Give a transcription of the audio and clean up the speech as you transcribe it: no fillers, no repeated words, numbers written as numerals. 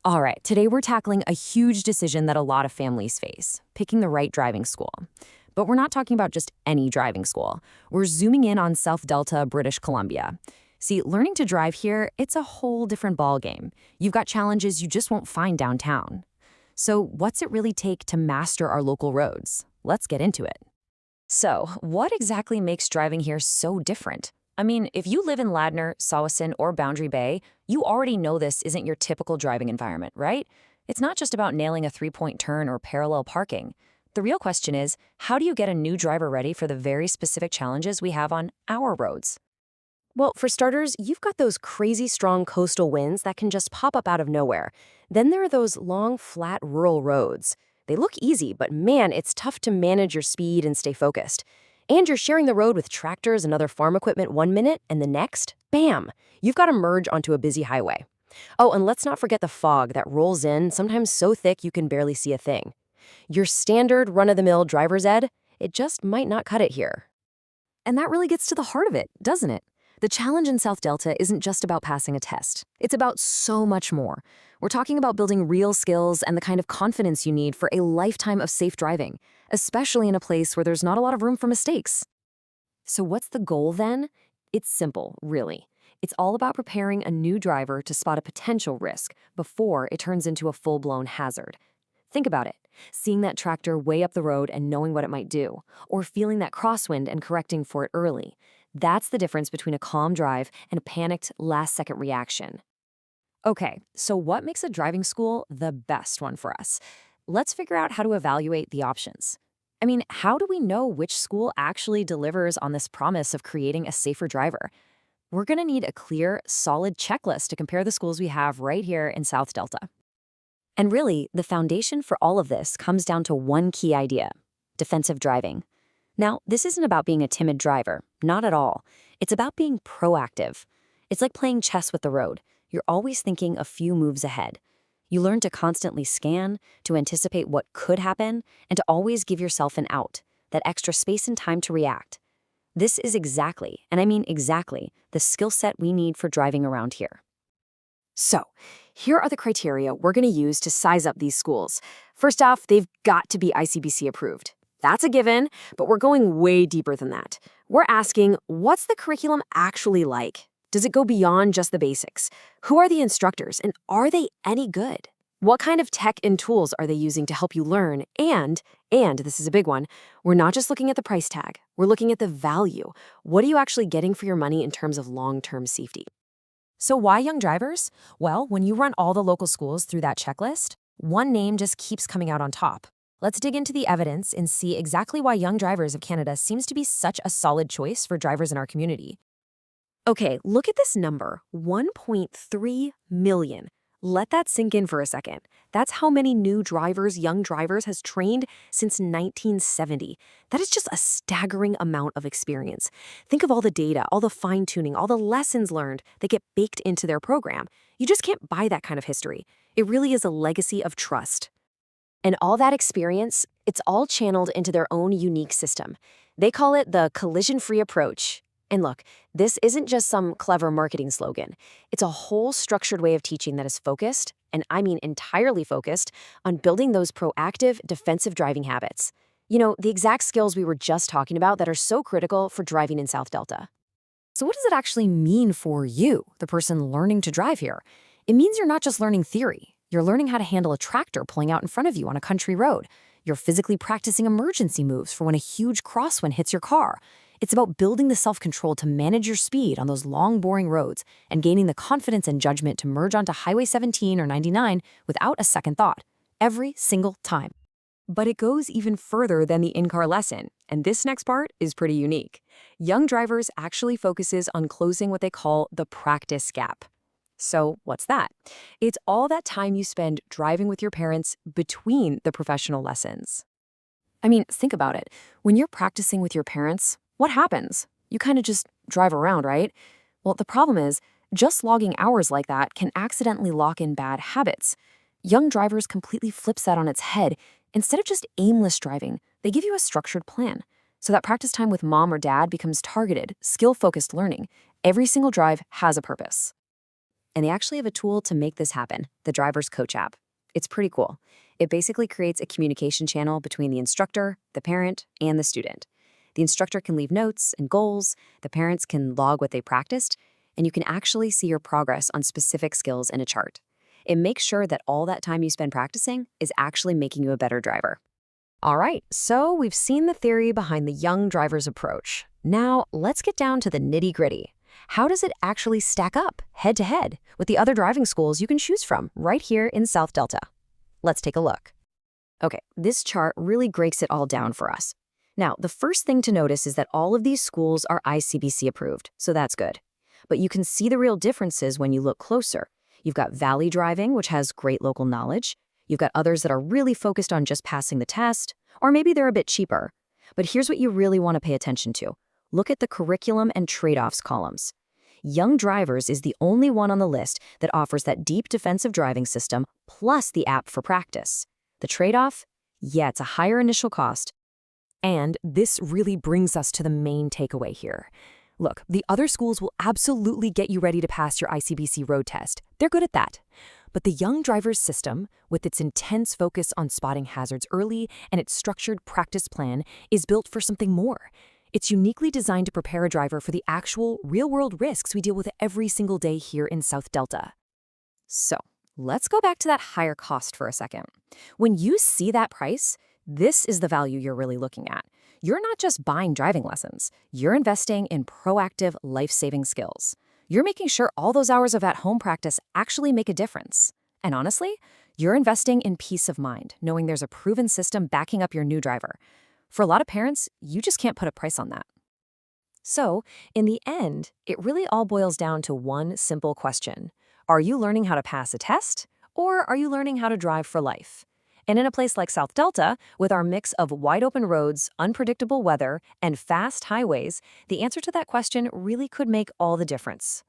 All right, today we're tackling a huge decision that a lot of families face, picking the right driving school. But we're not talking about just any driving school. We're zooming in on South Delta, British Columbia. See, learning to drive here, it's a whole different ballgame. You've got challenges you just won't find downtown. So what's it really take to master our local roads? Let's get into it. So, what exactly makes driving here so different? I mean, if you live in Ladner, Tsawwassen, or Boundary Bay, you already know this isn't your typical driving environment, right? It's not just about nailing a three-point turn or parallel parking. The real question is, how do you get a new driver ready for the very specific challenges we have on our roads? Well, for starters, you've got those crazy strong coastal winds that can just pop up out of nowhere. Then there are those long, flat rural roads. They look easy, but man, it's tough to manage your speed and stay focused. And you're sharing the road with tractors and other farm equipment 1 minute, and the next, bam, you've got to merge onto a busy highway. Oh, and let's not forget the fog that rolls in, sometimes so thick you can barely see a thing. Your standard run-of-the-mill driver's ed, it just might not cut it here. And that really gets to the heart of it, doesn't it? The challenge in South Delta isn't just about passing a test. It's about so much more. We're talking about building real skills and the kind of confidence you need for a lifetime of safe driving, especially in a place where there's not a lot of room for mistakes. So what's the goal then? It's simple, really. It's all about preparing a new driver to spot a potential risk before it turns into a full-blown hazard. Think about it. Seeing that tractor way up the road and knowing what it might do, or feeling that crosswind and correcting for it early. That's the difference between a calm drive and a panicked last-second reaction. Okay, so what makes a driving school the best one for us? Let's figure out how to evaluate the options. I mean, how do we know which school actually delivers on this promise of creating a safer driver? We're going to need a clear, solid checklist to compare the schools we have right here in South Delta. And really, the foundation for all of this comes down to one key idea: defensive driving. Now, this isn't about being a timid driver, not at all. It's about being proactive. It's like playing chess with the road. You're always thinking a few moves ahead. You learn to constantly scan, to anticipate what could happen, and to always give yourself an out, that extra space and time to react. This is exactly, and I mean exactly, the skill set we need for driving around here. So, here are the criteria we're going to use to size up these schools. First off, they've got to be ICBC approved. That's a given, but we're going way deeper than that. We're asking, what's the curriculum actually like? Does it go beyond just the basics? Who are the instructors, and are they any good? What kind of tech and tools are they using to help you learn? And this is a big one, we're not just looking at the price tag. We're looking at the value. What are you actually getting for your money in terms of long-term safety? So why young drivers? Well, when you run all the local schools through that checklist, one name just keeps coming out on top. Let's dig into the evidence and see exactly why Young Drivers of Canada seems to be such a solid choice for drivers in our community. Okay, look at this number, 1.3 million. Let that sink in for a second. That's how many new drivers Young Drivers has trained since 1970. That is just a staggering amount of experience. Think of all the data, all the fine-tuning, all the lessons learned that get baked into their program. You just can't buy that kind of history. It really is a legacy of trust. And all that experience, it's all channeled into their own unique system. They call it the collision-free approach. And look, this isn't just some clever marketing slogan. It's a whole structured way of teaching that is focused, and I mean entirely focused, on building those proactive, defensive driving habits. You know, the exact skills we were just talking about that are so critical for driving in South Delta. So what does it actually mean for you, the person learning to drive here? It means you're not just learning theory. You're learning how to handle a tractor pulling out in front of you on a country road. You're physically practicing emergency moves for when a huge crosswind hits your car. It's about building the self-control to manage your speed on those long, boring roads and gaining the confidence and judgment to merge onto Highway 17 or 99 without a second thought, every single time. But it goes even further than the in-car lesson, and this next part is pretty unique. Young Drivers actually focuses on closing what they call the practice gap. So what's that? It's all that time you spend driving with your parents between the professional lessons. I mean, think about it. When you're practicing with your parents, what happens? You kind of just drive around, right? Well, the problem is, just logging hours like that can accidentally lock in bad habits. Young Drivers completely flips that on its head. Instead of just aimless driving, they give you a structured plan. So that practice time with mom or dad becomes targeted, skill-focused learning. Every single drive has a purpose. And they actually have a tool to make this happen, the driver's coach app. It's pretty cool. It basically creates a communication channel between the instructor, the parent, and the student. The instructor can leave notes and goals, the parents can log what they practiced, and you can actually see your progress on specific skills in a chart. It makes sure that all that time you spend practicing is actually making you a better driver. All right, so we've seen the theory behind the young driver's approach. Now, let's get down to the nitty-gritty. How does it actually stack up, head-to-head, with the other driving schools you can choose from right here in South Delta? Let's take a look. Okay, this chart really breaks it all down for us. Now, the first thing to notice is that all of these schools are ICBC approved, so that's good. But you can see the real differences when you look closer. You've got Valley Driving, which has great local knowledge. You've got others that are really focused on just passing the test, or maybe they're a bit cheaper. But here's what you really want to pay attention to. Look at the curriculum and trade-offs columns. Young Drivers is the only one on the list that offers that deep defensive driving system plus the app for practice. The trade-off? Yeah, it's a higher initial cost. And this really brings us to the main takeaway here. Look, the other schools will absolutely get you ready to pass your ICBC road test. They're good at that. But the Young Drivers system, with its intense focus on spotting hazards early and its structured practice plan, is built for something more. It's uniquely designed to prepare a driver for the actual, real-world risks we deal with every single day here in South Delta. So, let's go back to that higher cost for a second. When you see that price, this is the value you're really looking at. You're not just buying driving lessons. You're investing in proactive, life-saving skills. You're making sure all those hours of at-home practice actually make a difference. And honestly, you're investing in peace of mind, knowing there's a proven system backing up your new driver. For a lot of parents, you just can't put a price on that. So, in the end, it really all boils down to one simple question. Are you learning how to pass a test, or are you learning how to drive for life? And in a place like South Delta, with our mix of wide-open roads, unpredictable weather, and fast highways, the answer to that question really could make all the difference.